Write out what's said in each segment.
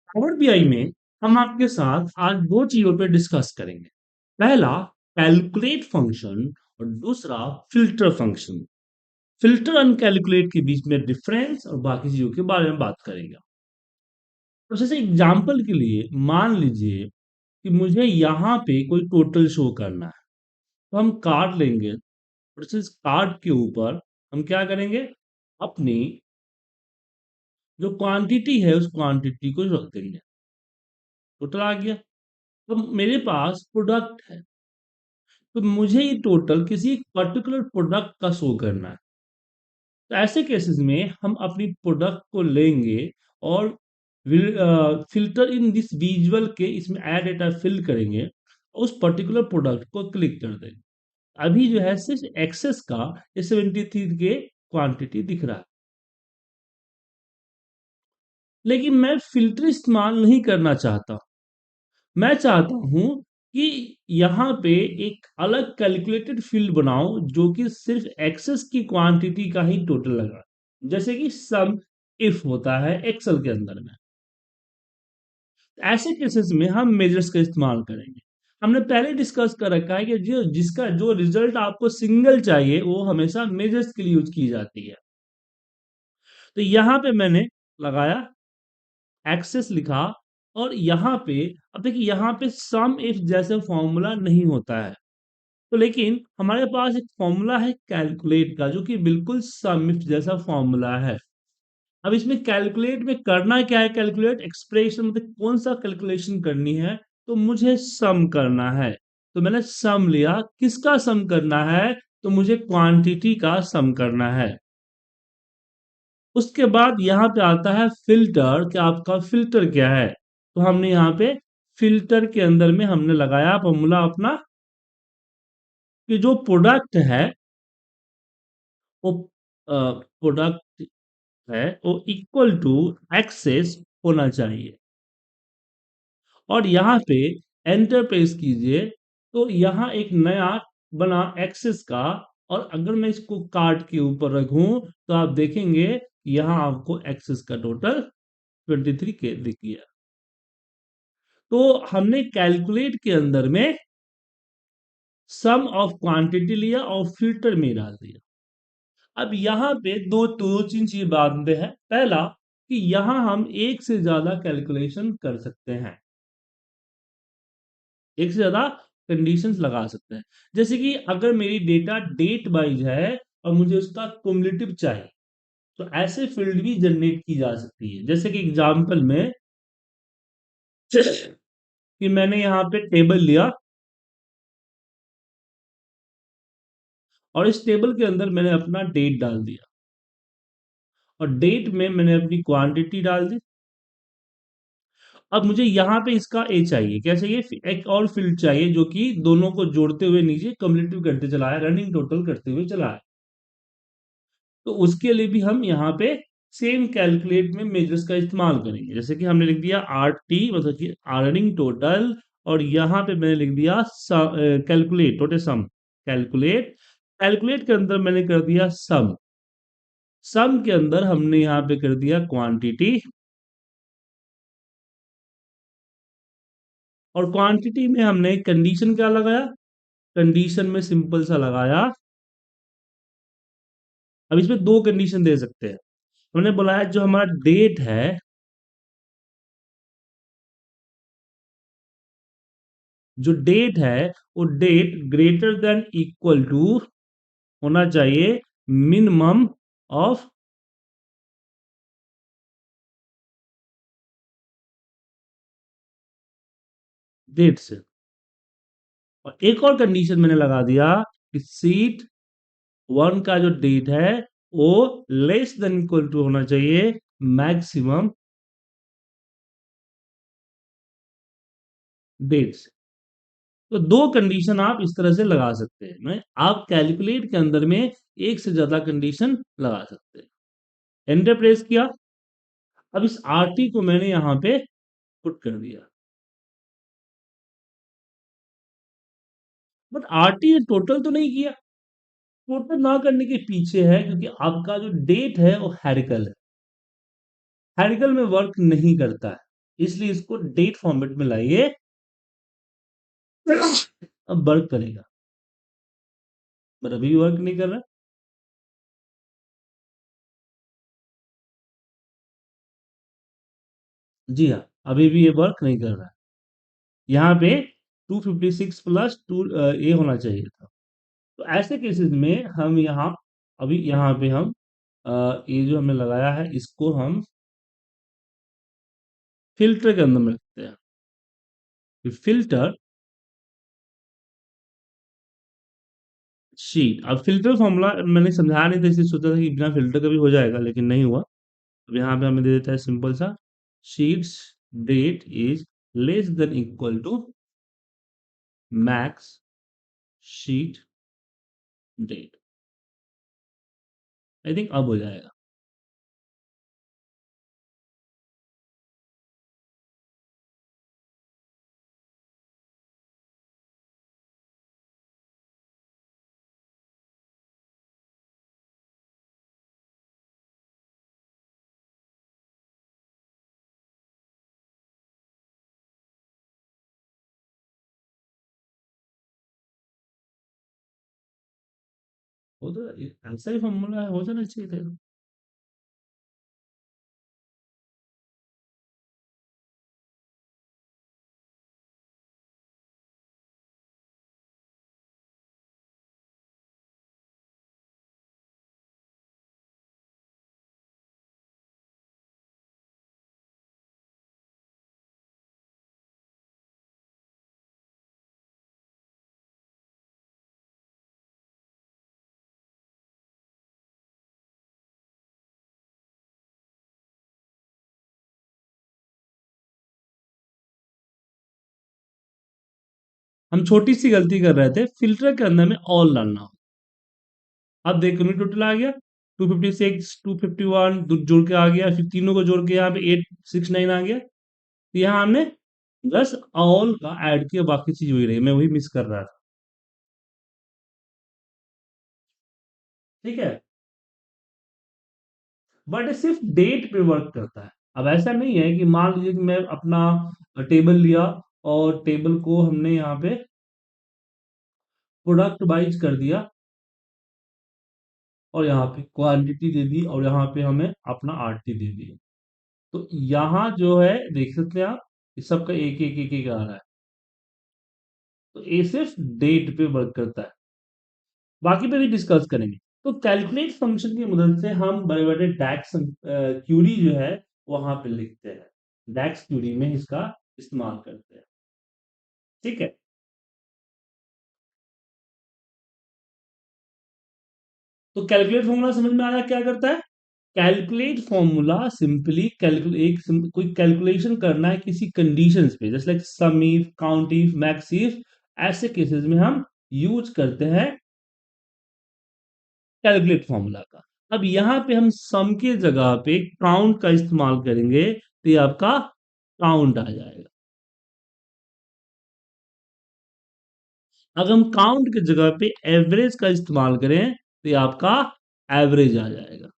Power BI में हम आपके साथ आज दो चीजों पे डिस्कस करेंगे। पहला कैलकुलेट फंक्शन और दूसरा फिल्टर फंक्शन। फिल्टर और कैलकुलेट के बीच में डिफरेंस और बाकी चीजों के बारे में बात करेंगे। तो जैसे एग्जांपल के लिए मान लीजिए कि मुझे यहाँ पे कोई टोटल शो करना है, तो हम कार्ड लेंगे और इस कार्ड के ऊपर हम क्या करेंगे, अपनी जो क्वांटिटी है उस क्वांटिटी को रख देंगे। टोटल आ गया। तो मेरे पास प्रोडक्ट है, तो मुझे ये टोटल किसी पर्टिकुलर प्रोडक्ट का शो करना है। तो ऐसे केसेस में हम अपनी प्रोडक्ट को लेंगे और फिल्टर इन दिस विजुअल के इसमें ऐड डेटा फिल करेंगे, उस पर्टिकुलर प्रोडक्ट को क्लिक कर देंगे। अभी जो है सिर्फ एक्सेस का ये 73 के क्वांटिटी दिख रहा है, लेकिन मैं फिल्टर इस्तेमाल नहीं करना चाहता। मैं चाहता हूं कि यहाँ पे एक अलग कैलकुलेटेड फील्ड बनाओ जो कि सिर्फ एक्सेस की क्वांटिटी का ही टोटल लगा, जैसे कि सम इफ होता है एक्सेल के अंदर में। ऐसे केसेस में हम मेजर्स का इस्तेमाल करेंगे। हमने पहले डिस्कस कर रखा है कि जो जिसका जो रिजल्ट आपको सिंगल चाहिए वो हमेशा मेजर्स के लिए यूज की जाती है। तो यहाँ पे मैंने लगाया एक्सेस लिखा, और यहाँ पे अब देखिए यहाँ पे सम इफ जैसे फॉर्मूला नहीं होता है, तो लेकिन हमारे पास एक फॉर्मूला है कैलकुलेट का जो कि बिल्कुल सम इफ जैसा फॉर्मूला है। अब इसमें कैलकुलेट में करना क्या है, कैलकुलेट एक्सप्रेशन मतलब कौन सा कैलकुलेशन करनी है, तो मुझे सम करना है। तो मैंने सम लिया, किसका सम करना है, तो मुझे क्वांटिटी का सम करना है। उसके बाद यहाँ पे आता है फिल्टर, कि आपका फिल्टर क्या है। तो हमने यहाँ पे फिल्टर के अंदर में हमने लगाया फॉर्मूला अपना, कि जो प्रोडक्ट है वो प्रोडक्ट है वो इक्वल टू एक्सेस होना चाहिए। और यहाँ पे एंटर प्रेस कीजिए, तो यहाँ एक नया बना एक्सेस का। और अगर मैं इसको कार्ड के ऊपर रखूं तो आप देखेंगे यहाँ आपको एक्सेस का टोटल 23 के दिख गया। तो हमने कैलकुलेट के अंदर में सम ऑफ क्वांटिटी लिया और फिल्टर में डाल दिया। अब यहाँ पे दो तीन चीज बात में है। पहला कि यहाँ हम एक से ज्यादा कैलकुलेशन कर सकते हैं, एक से ज्यादा कंडीशंस लगा सकते हैं। जैसे कि अगर मेरी डेटा डेट वाइज है और मुझे उसका कुमुलेटिव चाहिए, तो ऐसे फील्ड भी जनरेट की जा सकती है। जैसे कि एग्जांपल में कि मैंने यहाँ पे टेबल लिया और इस टेबल के अंदर मैंने अपना डेट डाल दिया, और डेट में मैंने अपनी क्वांटिटी डाल दी। अब मुझे यहाँ पे इसका ए चाहिए, क्या चाहिए, एक और फील्ड चाहिए जो कि दोनों को जोड़ते हुए नीचे कम्युलेटिव करते चला है, रनिंग टोटल करते हुए चला है। तो उसके लिए भी हम यहाँ पे सेम कैलकुलेट में मेजर्स का इस्तेमाल करेंगे। जैसे कि हमने लिख दिया आर टी मतलब कि अर्निंग टोटल, और यहाँ पे मैंने लिख दिया calculate total sum. Calculate calculate के अंदर मैंने कर दिया सम। सम के अंदर हमने यहाँ पे कर दिया क्वांटिटी, और क्वांटिटी में हमने कंडीशन क्या लगाया, कंडीशन में सिंपल सा लगाया। अब इसमें दो कंडीशन दे सकते हैं। हमने बोला है जो हमारा डेट है, जो डेट है वो date greater than equal to होना चाहिए मिनिमम ऑफ डेट से। और एक और कंडीशन मैंने लगा दिया कि सीट वन का जो डेट है वो लेस देन इक्वल टू होना चाहिए मैक्सिमम डेट से। तो दो कंडीशन आप इस तरह से लगा सकते हैं। आप कैलकुलेट के अंदर में एक से ज्यादा कंडीशन लगा सकते हैं। एंटर प्रेस किया। अब इस आरटी को मैंने यहां पे पुट कर दिया, बट आरटी टोटल तो नहीं किया। टोटल ना करने के पीछे है क्योंकि आपका जो डेट है वो हेरिकल है, हेरिकल में वर्क नहीं करता है। इसलिए इसको डेट फॉर्मेट में लाइए, अब वर्क करेगा। बट अभी भी वर्क नहीं कर रहा। जी हाँ, अभी भी ये वर्क नहीं कर रहा है। यहाँ पे 256 प्लस टू ये होना चाहिए था। तो ऐसे केसेस में हम यहाँ, अभी यहाँ पे हम ये जो हमने लगाया है इसको हम फिल्टर के अंदर में रखते हैं। फिल्टर शीट, अब फिल्टर फॉर्मूला मैंने समझाया नहीं था, इसलिए सोचा था कि बिना फिल्टर का भी हो जाएगा, लेकिन नहीं हुआ। अब यहाँ पे हमें दे देता है सिंपल सा, sheets date is less than equal to max sheet date. I think अब हो जाएगा। वो तो ऐसा ही फॉर्मूला है, हो जाना चाहिए था। हम छोटी सी गलती कर रहे थे, फिल्टर के अंदर में ऑल डालना हो। अब देखो यूनिट टोटल आ गया 256 251, जोड़ के आ गया, फिर तीनों को जोड़ के यहाँ पे 869 आ गया। तो यहाँ हमने बस ऑल का ऐड किया, बाकी चीज वही रही, मैं वही मिस कर रहा था। ठीक है, बट सिर्फ डेट पे वर्क करता है। अब ऐसा नहीं है कि मान लीजिए कि मैं अपना टेबल लिया और टेबल को हमने यहाँ पे प्रोडक्ट वाइज कर दिया और यहाँ पे क्वांटिटी दे दी और यहाँ पे हमें अपना आरटी दे दिया। तो यहाँ जो है देख सकते हैं आप, इस सबका एक एक एक एक आ रहा है। तो ये सिर्फ डेट पे वर्क करता है, बाकी पे भी डिस्कस करेंगे। तो कैलकुलेट फंक्शन की मदद से हम बड़े बड़े डैक्स क्यूरी जो है वहां पे लिखते हैं, डैक्स क्यूरी में इसका इस्तेमाल करते हैं। ठीक है, तो कैलकुलेट फॉर्मूला समझ में आया क्या करता है? कैलकुलेट फॉर्मूला सिंपली कैलकुलेट, कोई कैलकुलेशन करना है किसी कंडीशंस पे, जैसे like sum if, count if, max if, ऐसे केसेस में हम यूज करते हैं कैलकुलेट फॉर्मूला का। अब यहाँ पे हम सम के जगह पे काउंट का इस्तेमाल करेंगे तो ये आपका काउंट आ जाएगा। अगर हम काउंट की जगह पे एवरेज का इस्तेमाल करें तो ये आपका एवरेज आ जाएगा।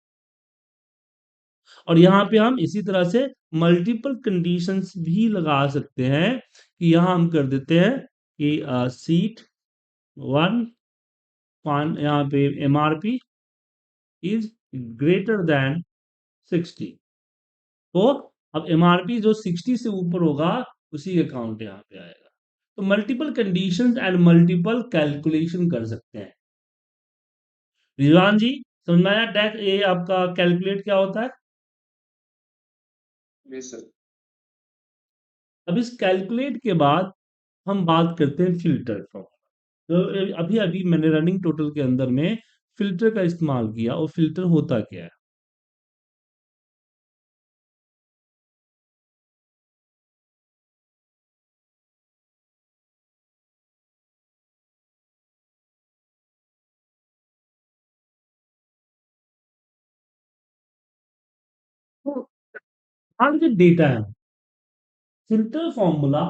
और यहाँ पे हम इसी तरह से मल्टीपल कंडीशंस भी लगा सकते हैं कि यहाँ हम कर देते हैं कि सीट वन, यहाँ पे एमआरपी इज ग्रेटर देन 60। तो अब एमआरपी जो 60 से ऊपर होगा उसी का काउंट यहाँ पे आएगा। तो multiple conditions and multiple calculation कर सकते हैं। रिजवान जी, समझ में आया टैक ये आपका कैलकुलेट क्या होता है? जी सर। अब इस कैलकुलेट के बाद हम बात करते हैं फिल्टर फॉर्म। तो अभी अभी मैंने रनिंग टोटल के अंदर में फिल्टर का इस्तेमाल किया, और फिल्टर होता क्या है? तो मान लीजिए डेटा है, फिल्टर फॉर्मूला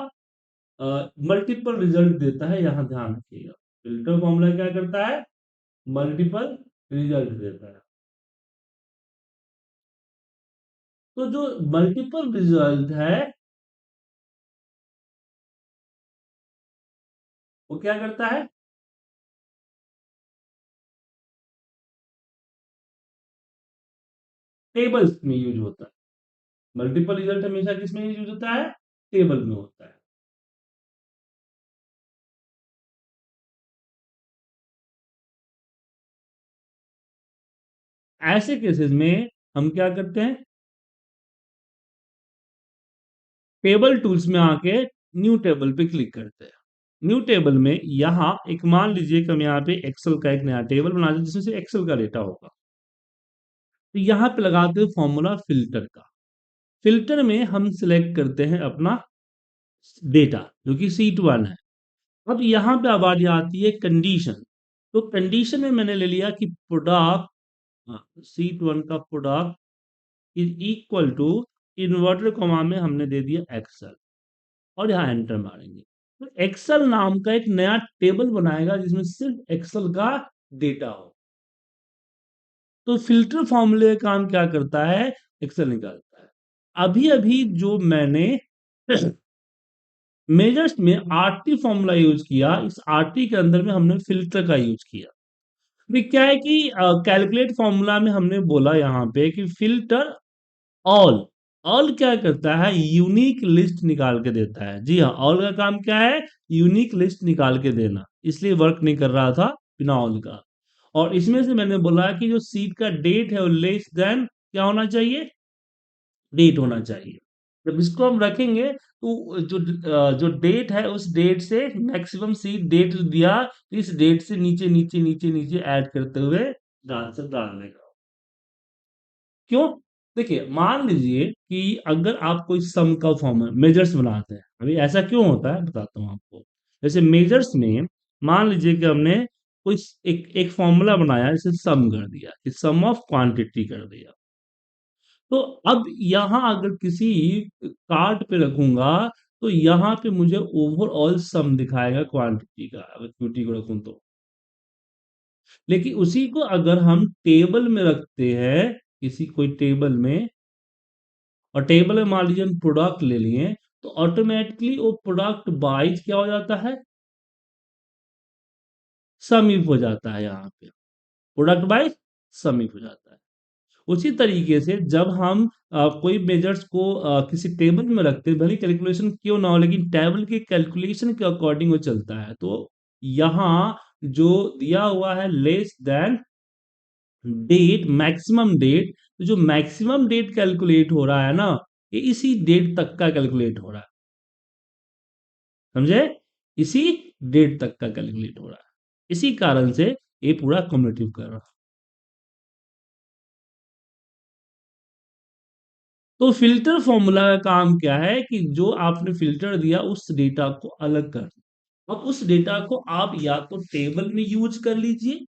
मल्टीपल रिजल्ट देता है, यहां ध्यान रखिएगा। फिल्टर फॉर्मूला क्या करता है? मल्टीपल रिजल्ट देता है। तो जो मल्टीपल रिजल्ट है वो क्या करता है? टेबल्स में यूज होता है। मल्टीपल रिजल्ट हमेशा किस में यूज होता है? टेबल में होता है। ऐसे केसेस में हम क्या करते हैं? टेबल टूल्स में आके न्यू टेबल पे क्लिक करते हैं। न्यू टेबल में यहाँ एक मान लीजिए कि हम यहाँ पे एक्सेल का एक नया टेबल बना दें जिसमें से एक्सेल का डेटा होगा। तो यहाँ पे लगाते हैं फॉर्मूला फिल्टर का। फिल्टर में हम सिलेक्ट करते हैं अपना डेटा जो कि सीट वन है। अब यहाँ पे अब बारी आती है कंडीशन। तो कंडीशन में मैंने ले लिया कि प्रोडक्ट सीट वन का product is equal to inverter comma में हमने दे दिया एक्सेल और यहाँ एंटर मारेंगे। तो एक्सेल नाम का एक नया टेबल बनाएगा जिसमें सिर्फ एक्सेल का डेटा हो। तो फिल्टर फॉर्मूले का काम क्या करता है? एक्सेल निकालता है। अभी अभी जो मैंने मेजर्स में आरटी फॉर्मूला यूज किया, इस आरटी के अंदर में हमने फिल्टर का यूज किया। अभी क्या है कि कैलकुलेट फॉर्मूला में हमने बोला यहाँ पे कि फिल्टर ऑल। ऑल क्या करता है? यूनिक लिस्ट निकाल के देता है। जी हाँ, ऑल का काम क्या है? यूनिक लिस्ट निकाल के देना। इसलिए वर्क नहीं कर रहा था बिना ऑल का। और इसमें से मैंने बोला कि जो सीट का डेट है वो लेस देन क्या होना चाहिए? डेट होना चाहिए। जब इसको हम रखेंगे तो जो डेट है उस डेट से मैक्सिमम सीट डेट दिया तो इस डेट से नीचे नीचे नीचे नीचे ऐड करते हुए आंसर डालने का। क्यों? देखिए, मान लीजिए कि अगर आप कोई सम का फॉर्म मेजर्स बनाते हैं। अभी ऐसा क्यों होता है बताता हूँ आपको। जैसे मेजर्स में मान लीजिए कि हमने कोई एक एक फॉर्मूला बनाया, जैसे सम कर दिया कि सम ऑफ क्वांटिटी कर दिया। तो अब यहाँ अगर किसी कार्ड पे रखूंगा तो यहाँ पे मुझे ओवरऑल सम दिखाएगा क्वांटिटी का, अगर क्यूटी को रखूं तो। लेकिन उसी को अगर हम टेबल में रखते हैं, किसी कोई टेबल में, और टेबल में मान लीजिए हम प्रोडक्ट ले लिए, तो ऑटोमेटिकली वो प्रोडक्ट वाइज क्या हो जाता है? समीप हो जाता है। यहाँ पे प्रोडक्ट वाइज समीप हो जाता है। उसी तरीके से जब हम कोई मेजर्स को किसी टेबल में रखते हैं, भले कैलकुलेशन क्यों ना हो लेकिन टेबल के कैलकुलेशन के अकॉर्डिंग वो चलता है। तो यहाँ जो दिया हुआ है less than date, maximum date, तो जो मैक्सिमम डेट कैलकुलेट हो रहा है ना, ये इसी डेट तक का कैलकुलेट हो रहा है। समझे? इसी डेट तक का कैलकुलेट हो रहा है। इसी कारण से ये पूरा कम्युलेटिव कर रहा है। तो फिल्टर फॉर्मूला का काम क्या है कि जो आपने फिल्टर दिया उस डेटा को अलग कर। अब उस डेटा को आप या तो टेबल में यूज कर लीजिए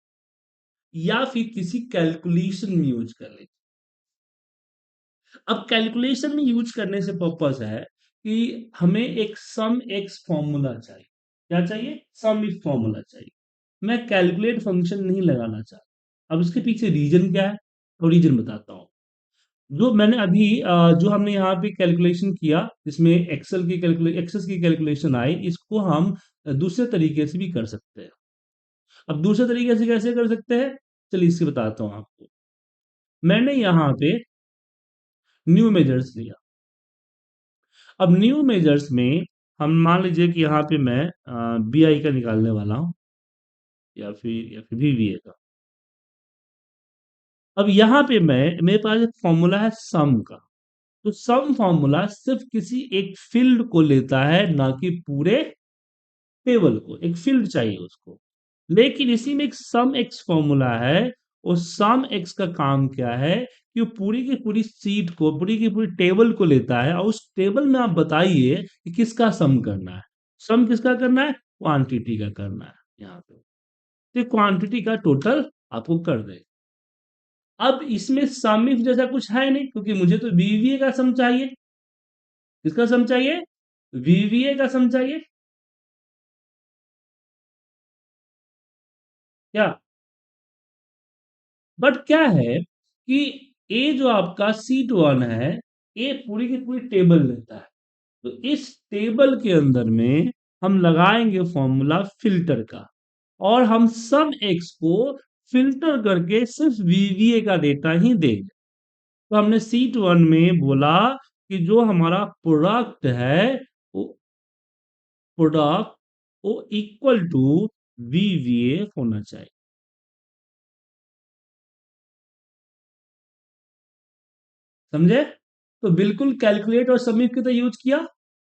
या फिर किसी कैलकुलेशन में यूज कर लीजिए। अब कैलकुलेशन में यूज करने से पर्पस है कि हमें एक सम एक्स फॉर्मूला चाहिए। क्या चाहिए? सम एक्स फॉर्मूला चाहिए। मैं कैलकुलेट फंक्शन नहीं लगाना चाहता। अब इसके पीछे रीजन क्या है? तो रीजन बताता हूँ। जो मैंने अभी जो हमने यहाँ पे कैलकुलेशन किया, इसमें एक्सेस की कैलकुलेशन आई, इसको हम दूसरे तरीके से भी कर सकते हैं। अब दूसरे तरीके से कैसे कर सकते हैं? चलिए इससे बताता हूँ आपको। मैंने यहाँ पे न्यू मेजर्स लिया। अब न्यू मेजर्स में हम मान लीजिए कि यहाँ पे मैं बी आई का निकालने वाला हूँ, या फिर वीवीए का। अब यहाँ पे मेरे पास एक फॉर्मूला है सम का। तो सम फॉर्मूला सिर्फ किसी एक फील्ड को लेता है, ना कि पूरे टेबल को। एक फील्ड चाहिए उसको। लेकिन इसी में एक सम एक्स फॉर्मूला है। उस सम एक्स का काम क्या है कि वो पूरी की पूरी सीट को, पूरी की पूरी टेबल को लेता है और उस टेबल में आप बताइए कि किसका सम करना है। सम किसका करना है? क्वांटिटी का करना है यहाँ पे। तो क्वांटिटी का टोटल आपको कर दे। अब इसमें सम इफ जैसा कुछ है नहीं, क्योंकि मुझे तो वीवीए का सम चाहिए। किसका सम चाहिए? वीवीए का सम चाहिए। क्या? बट क्या है कि ए जो आपका सीट वन है, ए पूरी की पूरी टेबल लेता है। तो इस टेबल के अंदर में हम लगाएंगे फॉर्मूला फिल्टर का और हम सम एक्स को फिल्टर करके सिर्फ वीवीए का डेटा ही देंगे। तो हमने सीट वन में बोला कि जो हमारा प्रोडक्ट है वो प्रोडक्ट वो इक्वल टू वीवीए होना चाहिए। समझे? तो बिल्कुल कैलकुलेट और समिट की तरह यूज किया।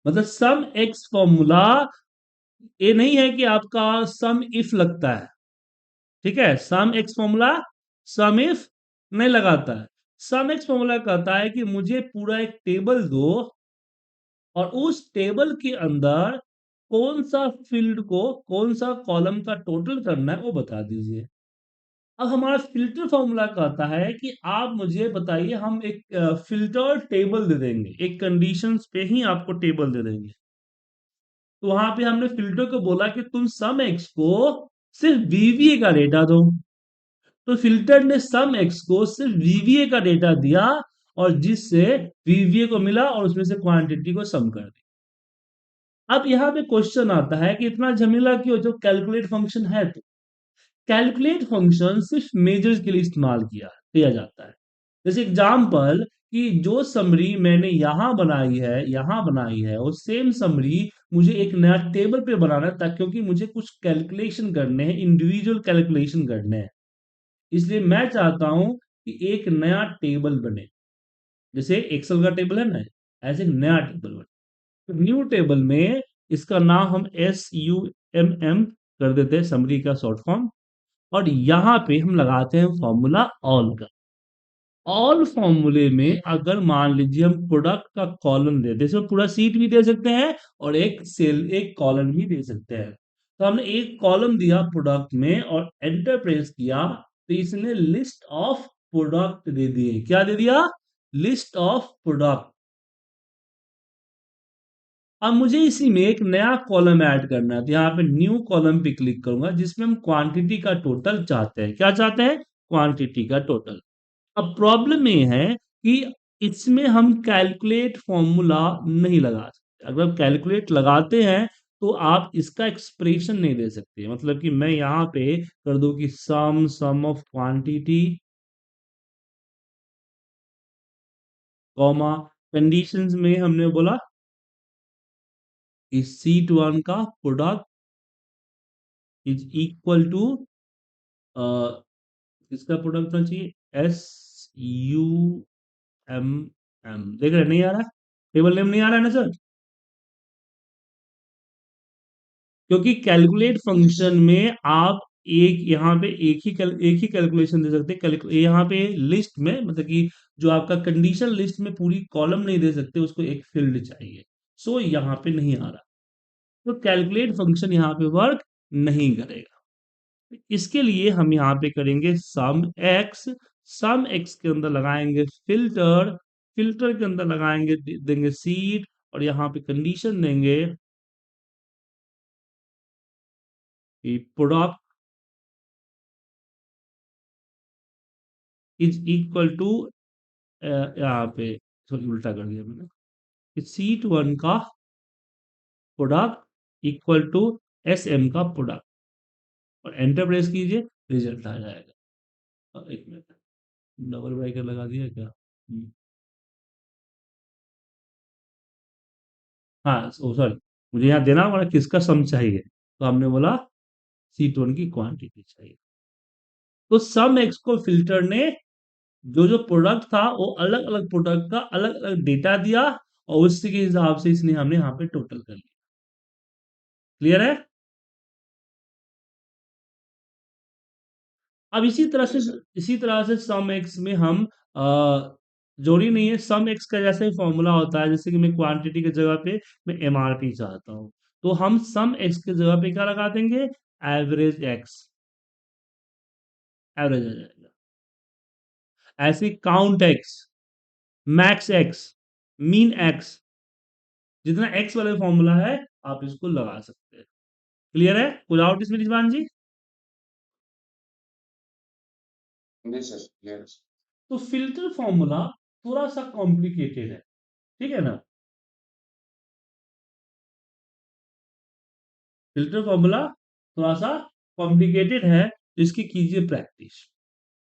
मतलब सम एक्स फॉर्मूला ये नहीं है कि आपका सम इफ लगता है। ठीक है, सम एक्स फॉर्मूला सम इफ नहीं लगाता है। सम एक्स फॉर्मूला कहता है कि मुझे पूरा एक टेबल दो और उस टेबल के अंदर कौन सा फील्ड को कौन सा कॉलम का टोटल करना है वो बता दीजिए। अब हमारा फिल्टर फॉर्मूला कहता है कि आप मुझे बताइए, हम एक फिल्टर टेबल दे देंगे, एक कंडीशंस पे ही आपको टेबल दे देंगे। तो वहां पे हमने फिल्टर को बोला कि तुम सम एक्स को सिर्फ वीवीए का डेटा दो। तो फिल्टर ने सम एक्स को सिर्फ वीवीए का डेटा दिया और जिससे वीवीए को मिला और उसमें से क्वांटिटी को सम कर दिया। अब यहाँ पे क्वेश्चन आता है कि इतना झमेला क्यों, जो कैलकुलेट फंक्शन है। तो कैलकुलेट फंक्शन सिर्फ मेजर्स के लिए इस्तेमाल किया जाता है। जैसे एग्जाम्पल कि जो समरी मैंने यहां बनाई है वो सेम समरी मुझे एक नया टेबल पे बनाना है, ताकि क्योंकि मुझे कुछ कैलकुलेशन करने हैं, इंडिविजुअल कैलकुलेशन करने हैं। इसलिए मैं चाहता हूं कि एक नया टेबल बने। जैसे एक्सेल का टेबल है ना, ऐसे एक नया टेबल बने। तो न्यू टेबल में इसका नाम हम SUMM कर देते हैं, समरी का शॉर्ट फॉर्म। और यहां पे हम लगाते हैं फॉर्मूला ऑल का। ऑल फॉर्मूले में अगर मान लीजिए हम प्रोडक्ट का कॉलम दे, जैसे पूरा सीट भी दे सकते हैं और एक सेल एक कॉलम भी दे सकते हैं। तो हमने एक कॉलम दिया प्रोडक्ट में और एंटर प्रेस किया, तो इसने लिस्ट ऑफ प्रोडक्ट दे दिए। क्या दे दिया? List of product. अब मुझे इसी में एक नया कॉलम ऐड करना है, तो यहाँ पे न्यू कॉलम पे क्लिक करूंगा, जिसमें हम क्वांटिटी का टोटल चाहते हैं। क्या चाहते हैं? क्वांटिटी का टोटल। अब प्रॉब्लम ये है कि इसमें हम कैलकुलेट फॉर्मूला नहीं लगा सकते। अगर हम कैलकुलेट लगाते हैं तो आप इसका एक्सप्रेशन नहीं दे सकते। मतलब कि मैं यहाँ पे कर दूं कि सम ऑफ क्वांटिटी कॉमा कंडीशंस में हमने बोला कि सीट वन का प्रोडक्ट इज इक्वल टू किसका प्रोडक्ट होना चाहिए? SUMM। देख रहे हैं? नहीं आ रहा, टेबल नेम नहीं आ रहा है ना सर? क्योंकि कैलकुलेट फंक्शन में आप एक यहाँ पे एक ही कैलकुलेशन दे सकते हैं। यहाँ पे लिस्ट में मतलब कि जो आपका कंडीशन लिस्ट में पूरी कॉलम नहीं दे सकते, उसको एक फील्ड चाहिए। सो यहाँ पे नहीं आ रहा, तो कैलकुलेट फंक्शन यहाँ पे वर्क नहीं करेगा। इसके लिए हम यहाँ पे करेंगे सम एक्स के अंदर लगाएंगे फिल्टर, फिल्टर के अंदर लगाएंगे देंगे सीट, और यहाँ पे कंडीशन देंगे कि प्रोडक्ट इज इक्वल टू, यहाँ पे सॉरी उल्टा कर दिया मैंने, कि सीट वन का प्रोडक्ट इक्वल टू SM का प्रोडक्ट, और एंटर प्रेस कीजिए, रिजल्ट आ जाएगा। एक मिनट, डबल ब्रैकेट लगा दिया क्या? हाँ सॉरी, मुझे यहाँ देना होगा ना किसका सम चाहिए, तो हमने बोला सीट वन की क्वांटिटी चाहिए। तो सम एक्स को फिल्टर ने जो जो प्रोडक्ट था वो अलग अलग प्रोडक्ट का अलग अलग डेटा दिया, और उसी के हिसाब से इसने हमने यहाँ पे टोटल कर लिया। क्लियर है? अब इसी तरह से सम एक्स में हम जोड़ी नहीं है, सम एक्स का जैसे ही फॉर्मूला होता है, जैसे कि मैं क्वांटिटी की जगह पे मैं MRP चाहता हूँ, तो हम सम एक्स की जगह पे क्या लगा देंगे? एवरेज एक्स, एवरेज आ जाएगा। ऐसे count x, max x, mean x, जितना एक्स वाले फॉर्मूला है आप इसको लगा सकते हैं। क्लियर है? कोई डाउट इसमें रिजवान जी? जी सर, क्लियर। तो फिल्टर फॉर्मूला थोड़ा सा कॉम्प्लिकेटेड है, ठीक है ना? फ़िल्टर फ़ॉर्मूला थोड़ा-सा कॉम्प्लिकेटेड है, इसकी कीजिए प्रैक्टिस।